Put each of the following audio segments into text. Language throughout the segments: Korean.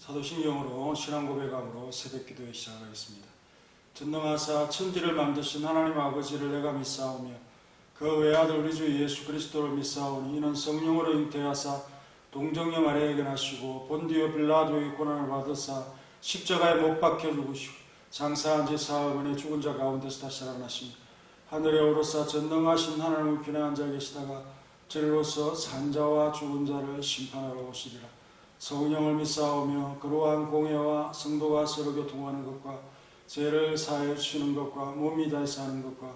사도신경으로 신앙 고백함으로 새벽 기도에 시작하겠습니다. 전능하사 천지를 만드신 하나님 아버지를 내가 믿사오며 그 외아들 우리 주 예수 그리스도를 믿사오니 이는 성령으로 잉태하사 동정녀 마리아에게 나시고 본디오 빌라도의 고난을 받으사 십자가에 못 박혀 죽으시고 장사한 지 사흘 죽은 자 가운데서 다시 살아나시며 하늘에 오르사 전능하신 하나님 우편에 앉아 계시다가 저리로서 산자와 죽은 자를 심판하러 오시리라. 성령을 믿사오며 그러한 공예와 성도가 서로 교통하는 것과 죄를 사하여 주시는 것과 몸이 다시 사는 것과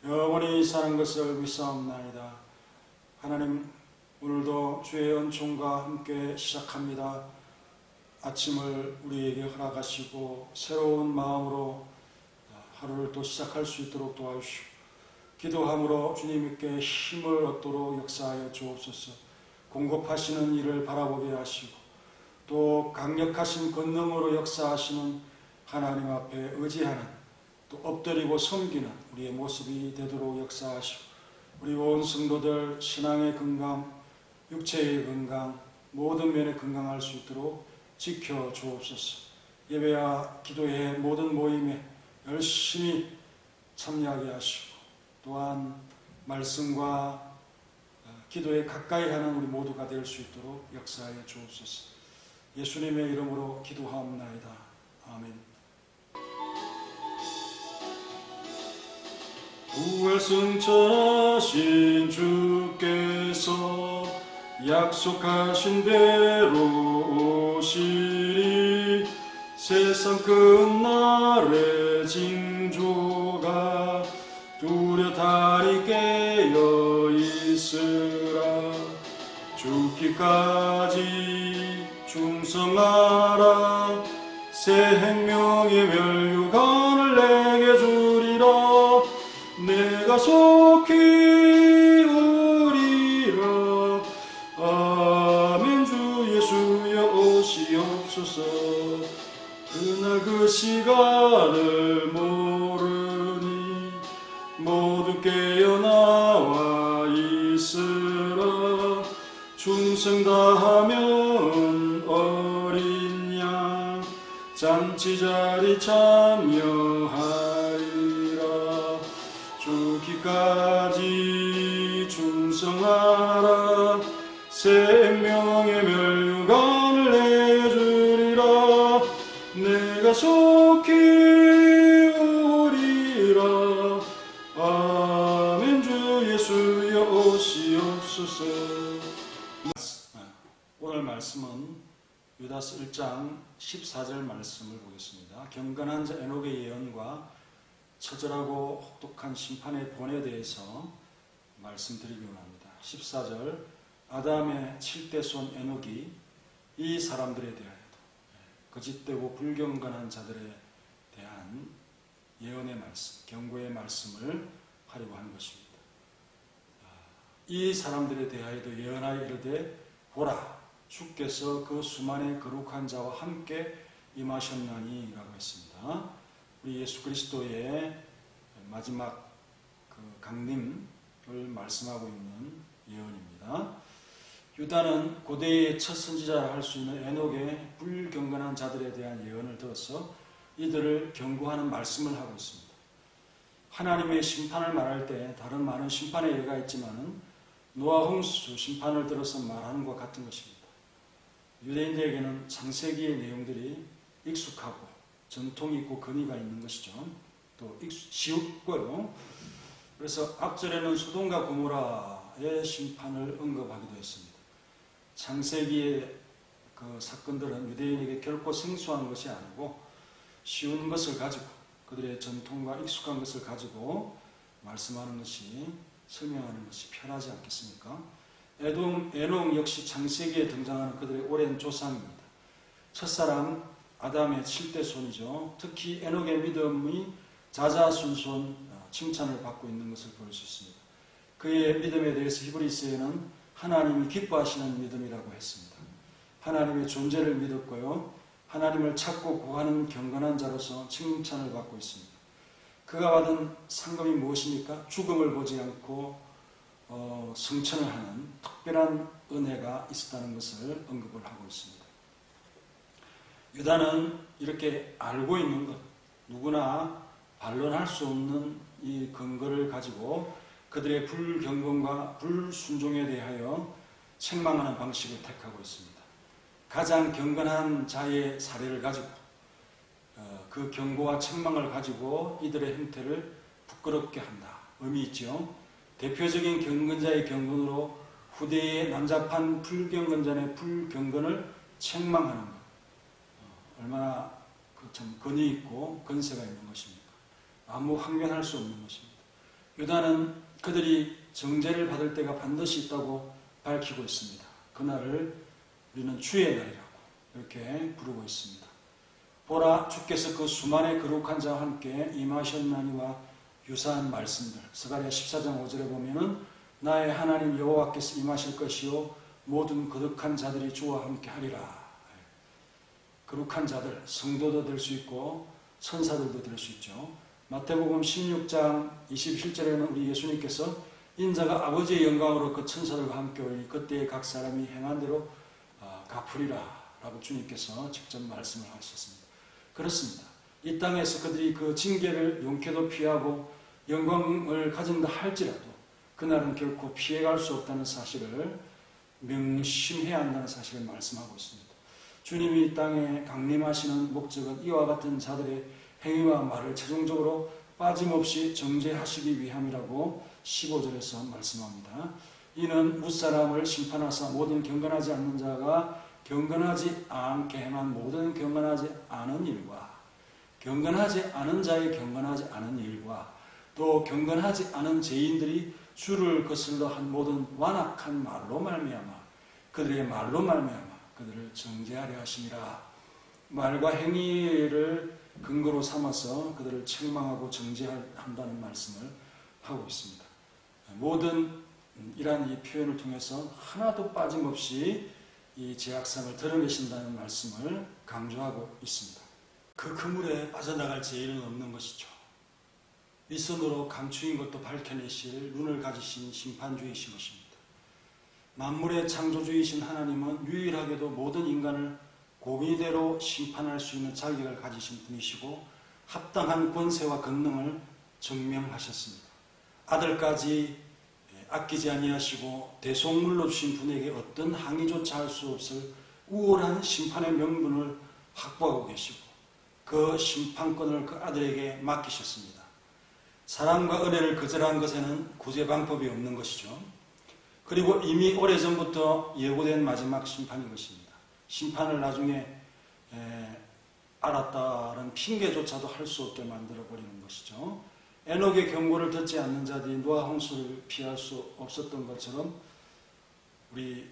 영원히 사는 것을 믿사옵나이다. 하나님, 오늘도 주의 은총과 함께 시작합니다. 아침을 우리에게 허락하시고 새로운 마음으로 하루를 또 시작할 수 있도록 도와주시고 기도함으로 주님께 힘을 얻도록 역사하여 주옵소서. 공급하시는 일을 바라보게 하시고 또 강력하신 권능으로 역사하시는 하나님 앞에 의지하는 또 엎드리고 섬기는 우리의 모습이 되도록 역사하시고 우리 온 성도들 신앙의 건강, 육체의 건강, 모든 면에 건강할 수 있도록 지켜 주옵소서. 예배와 기도의 모든 모임에 열심히 참여하게 하시고 또한 말씀과 기도에 가까이 하는 우리 모두가 될 수 있도록 역사하여 주옵소서. 예수님의 이름으로 기도하옵나이다. 아멘. 부활승천하신 주께서 약속하신 대로 오시리. 세상 끝날의 징조가 뚜렷하리 깨어 있으라. 죽기까지 충성하라. 새 생명의 멸류관을 내게 주리라. 내가 속히 오리라. 아멘. 주 예수여 오시옵소서. 그날 그 시간을 모르니 모두 깨어나와 있으라. 충성 다하면 어린 양 잔치자리 참여하리라. 죽기까지 충성하라. 생명의 멸류관을 내게 주리라. 내가 속히 오리라. 아멘. 주 예수여 오시옵소서. 오늘 말씀은 유다서 1장 14절 말씀을 보겠습니다. 경건한 자 에녹의 예언과 처절하고 혹독한 심판의 본에 대해서 말씀드리기 원합니다. 14절 아담의 7대 손 에녹이 이 사람들에 대하여도 거짓되고 불경건한 자들에 대한 예언의 말씀, 경고의 말씀을 하려고 하는 것입니다. 이 사람들에 대하여도 예언하여 이르되 보라, 주께서 그 수만의 거룩한 자와 함께 임하셨나니 라고 했습니다. 우리 예수 그리스도의 마지막 그 강림을 말씀하고 있는 예언입니다. 유다는 고대의 첫 선지자라 할 수 있는 에녹의 불경건한 자들에 대한 예언을 들어서 이들을 경고하는 말씀을 하고 있습니다. 하나님의 심판을 말할 때 다른 많은 심판의 예가 있지만 노아 홍수 심판을 들어서 말하는 것 같은 것입니다. 유대인들에게는 창세기의 내용들이 익숙하고 전통이 있고 근위가 있는 것이죠. 또 쉬웠고요. 그래서 앞절에는 소돔과 고모라의 심판을 언급하기도 했습니다. 창세기의 그 사건들은 유대인에게 결코 생소한 것이 아니고 쉬운 것을 가지고 그들의 전통과 익숙한 것을 가지고 말씀하는 것이 설명하는 것이 편하지 않겠습니까? 에녹 역시 창세기에 등장하는 그들의 오랜 조상입니다. 첫사람 아담의 7대 손이죠. 특히 에녹의 믿음이 자자손손 칭찬을 받고 있는 것을 볼 수 있습니다. 그의 믿음에 대해서 히브리서에는 하나님이 기뻐하시는 믿음이라고 했습니다. 하나님의 존재를 믿었고요. 하나님을 찾고 구하는 경건한 자로서 칭찬을 받고 있습니다. 그가 받은 상급이 무엇입니까? 죽음을 보지 않고 성천을 하는 특별한 은혜가 있었다는 것을 언급을 하고 있습니다. 유다는 이렇게 알고 있는 것, 누구나 반론할 수 없는 이 근거를 가지고 그들의 불경건과 불순종에 대하여 책망하는 방식을 택하고 있습니다. 가장 경건한 자의 사례를 가지고 그 경고와 책망을 가지고 이들의 행태를 부끄럽게 한다. 의미 있죠. 대표적인 경건자의 경건으로 후대의 난잡한 불경건자의 불경건을 책망하는 것. 얼마나 참 권위 있고 건세가 있는 것입니까? 아무 항변할 수 없는 것입니다. 유다는 그들이 정죄를 받을 때가 반드시 있다고 밝히고 있습니다. 그날을 우리는 주의 날이라고 이렇게 부르고 있습니다. 보라, 주께서 그 수만의 거룩한 자와 함께 임하셨나니와 유사한 말씀들. 스가랴 14장 5절에 보면은 나의 하나님 여호와께서 임하실 것이요 모든 거룩한 자들이 주와 함께 하리라. 거룩한 자들, 성도도 될 수 있고 천사들도 될 수 있죠. 마태복음 16장 27절에는 우리 예수님께서 인자가 아버지의 영광으로 그 천사들과 함께 오니 그때에 각 사람이 행한 대로 갚으리라 라고 주님께서 직접 말씀을 하셨습니다. 그렇습니다. 이 땅에서 그들이 그 징계를 용케도 피하고 영광을 가진다 할지라도 그날은 결코 피해갈 수 없다는 사실을 명심해야 한다는 사실을 말씀하고 있습니다. 주님이 이 땅에 강림하시는 목적은 이와 같은 자들의 행위와 말을 최종적으로 빠짐없이 정죄하시기 위함이라고 15절에서 말씀합니다. 이는 무사람을 심판하사 모든 경건하지 않는 자가 경건하지 않게 행한 모든 경건하지 않은 일과 경건하지 않은 자의 경건하지 않은 일과 또 경건하지 않은 죄인들이 주를 거슬러 한 모든 완악한 말로 말미암아 그들의 말로 말미암아 그들을 정죄하려 하심이라. 말과 행위를 근거로 삼아서 그들을 책망하고 정죄한다는 말씀을 하고 있습니다. 모든 이러한 이 표현을 통해서 하나도 빠짐없이 이 죄악성을 드러내신다는 말씀을 강조하고 있습니다. 그 그물에 빠져나갈 죄인은 없는 것이죠. 윗선으로 감추인 것도 밝혀내실 눈을 가지신 심판주이신 것입니다. 만물의 창조주이신 하나님은 유일하게도 모든 인간을 공의대로 심판할 수 있는 자격을 가지신 분이시고 합당한 권세와 권능을 증명하셨습니다. 아들까지 아끼지 아니하시고 대속물로 주신 분에게 어떤 항의조차 할 수 없을 우월한 심판의 명분을 확보하고 계시고 그 심판권을 그 아들에게 맡기셨습니다. 사랑과 은혜를 거절한 것에는 구제 방법이 없는 것이죠. 그리고 이미 오래전부터 예고된 마지막 심판인 것입니다. 심판을 나중에 알았다는 핑계조차도 할 수 없게 만들어버리는 것이죠. 에녹의 경고를 듣지 않는 자들이 노아 홍수를 피할 수 없었던 것처럼 우리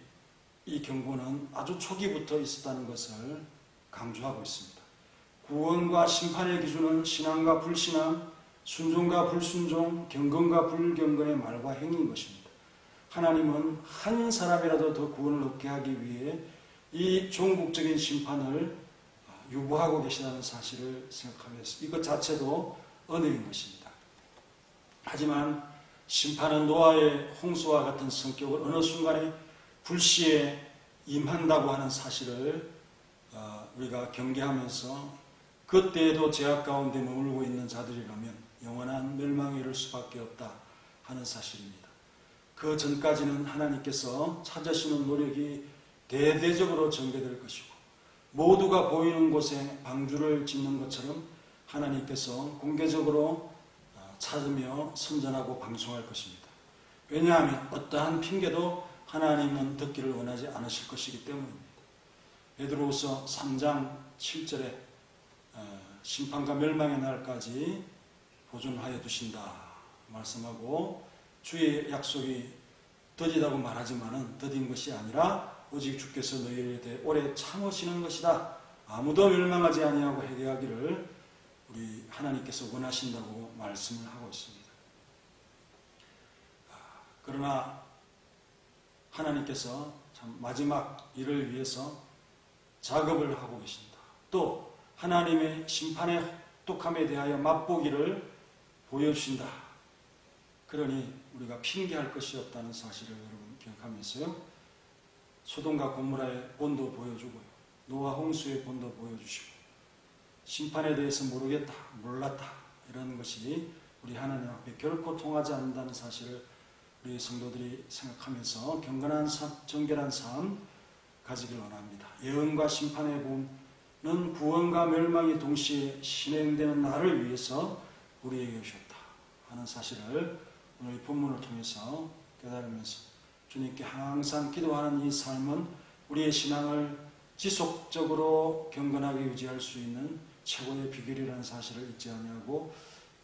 이 경고는 아주 초기부터 있었다는 것을 강조하고 있습니다. 구원과 심판의 기준은 신앙과 불신앙, 순종과 불순종, 경건과 불경건의 말과 행위인 것입니다. 하나님은 한 사람이라도 더 구원을 얻게 하기 위해 이 종국적인 심판을 유보하고 계시다는 사실을 생각하면서 이것 자체도 은혜인 것입니다. 하지만 심판은 노아의 홍수와 같은 성격을 어느 순간에 불시에 임한다고 하는 사실을 우리가 경계하면서 그때에도 죄악 가운데 머물고 있는 자들이라면 영원한 멸망에 이를 수밖에 없다 하는 사실입니다. 그 전까지는 하나님께서 찾으시는 노력이 대대적으로 전개될 것이고 모두가 보이는 곳에 방주를 짓는 것처럼 하나님께서 공개적으로 찾으며 선전하고 방송할 것입니다. 왜냐하면 어떠한 핑계도 하나님은 듣기를 원하지 않으실 것이기 때문입니다. 베드로후서 3장 7절에 심판과 멸망의 날까지 보존하여 두신다 말씀하고 주의 약속이 더디다고 말하지만은 더딘 것이 아니라 오직 주께서 너희에 대해 오래 참으시는 것이다. 아무도 멸망하지 아니하고 회개하기를 우리 하나님께서 원하신다고 말씀을 하고 있습니다. 그러나 하나님께서 참 마지막 일을 위해서 작업을 하고 계신다. 또 하나님의 심판의 혹독함에 대하여 맛보기를 보여주신다. 그러니 우리가 핑계할 것이 없다는 사실을 여러분 기억하면서요. 소돔과 고모라의 본도 보여주고요. 노아 홍수의 본도 보여주시고 심판에 대해서 모르겠다, 몰랐다 이런 것이 우리 하나님 앞에 결코 통하지 않는다는 사실을 우리 성도들이 생각하면서 경건한 삶, 정결한 삶 가지길 원합니다. 예언과 심판의 본은 구원과 멸망이 동시에 실행되는 날을 위해서 우리에게 오셨다 하는 사실을 오늘 이 본문을 통해서 깨달으면서 주님께 항상 기도하는 이 삶은 우리의 신앙을 지속적으로 경건하게 유지할 수 있는 최고의 비결이라는 사실을 잊지 아니하고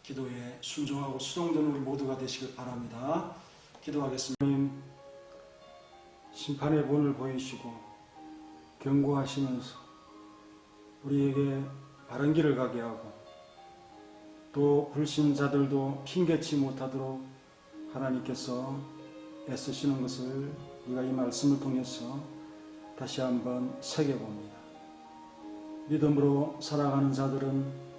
기도에 순종하고 수동되는 우리 모두가 되시길 바랍니다. 기도하겠습니다. 하나님, 심판의 본을 보이시고 경고하시면서 우리에게 바른 길을 가게 하고 또 불신자들도 핑계치 못하도록 하나님께서 애쓰시는 것을 우리가 이 말씀을 통해서 다시 한번 새겨봅니다. 믿음으로 살아가는 자들은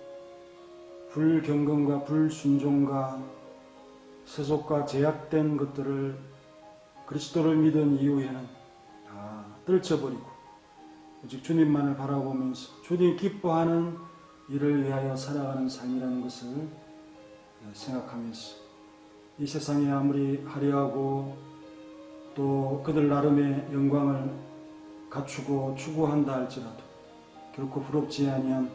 불경건과 불순종과 세속과 제약된 것들을 그리스도를 믿은 이후에는 다 떨쳐버리고 오직 주님만을 바라보면서 주님 기뻐하는 일을 위하여 살아가는 삶이라는 것을 생각하면서 이 세상에 아무리 화려하고 또 그들 나름의 영광을 갖추고 추구한다 할지라도 결코 부럽지 아니한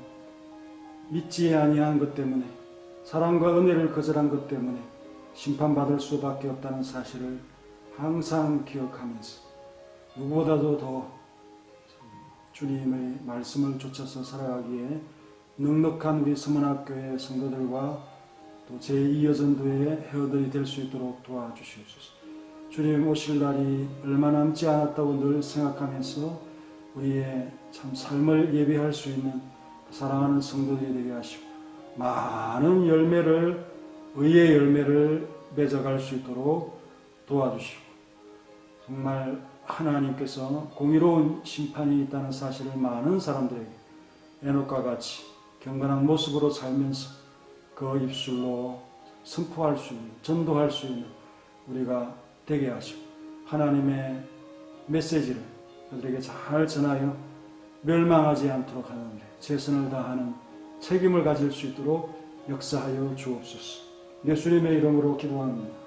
믿지 아니한 것 때문에 사랑과 은혜를 거절한 것 때문에 심판받을 수밖에 없다는 사실을 항상 기억하면서 누구보다도 더 주님의 말씀을 쫓아서 살아가기에 넉넉한 우리 서문학교의 성도들과 또 제2여전도의 회원들이 될 수 있도록 도와주시옵소서. 주님 오실 날이 얼마 남지 않았다고 늘 생각하면서 우리의 참 삶을 예배할 수 있는 사랑하는 성도들이 되게 하시고 많은 열매를 의의 열매를 맺어갈 수 있도록 도와주시고 정말 하나님께서 공의로운 심판이 있다는 사실을 많은 사람들에게 에녹과 같이 경건한 모습으로 살면서 그 입술로 선포할 수 있는 전도할 수 있는 우리가 되게 하시고 하나님의 메시지를 그들에게 잘 전하여 멸망하지 않도록 하는데 최선을 다하는 책임을 가질 수 있도록 역사하여 주옵소서. 예수님의 이름으로 기도합니다.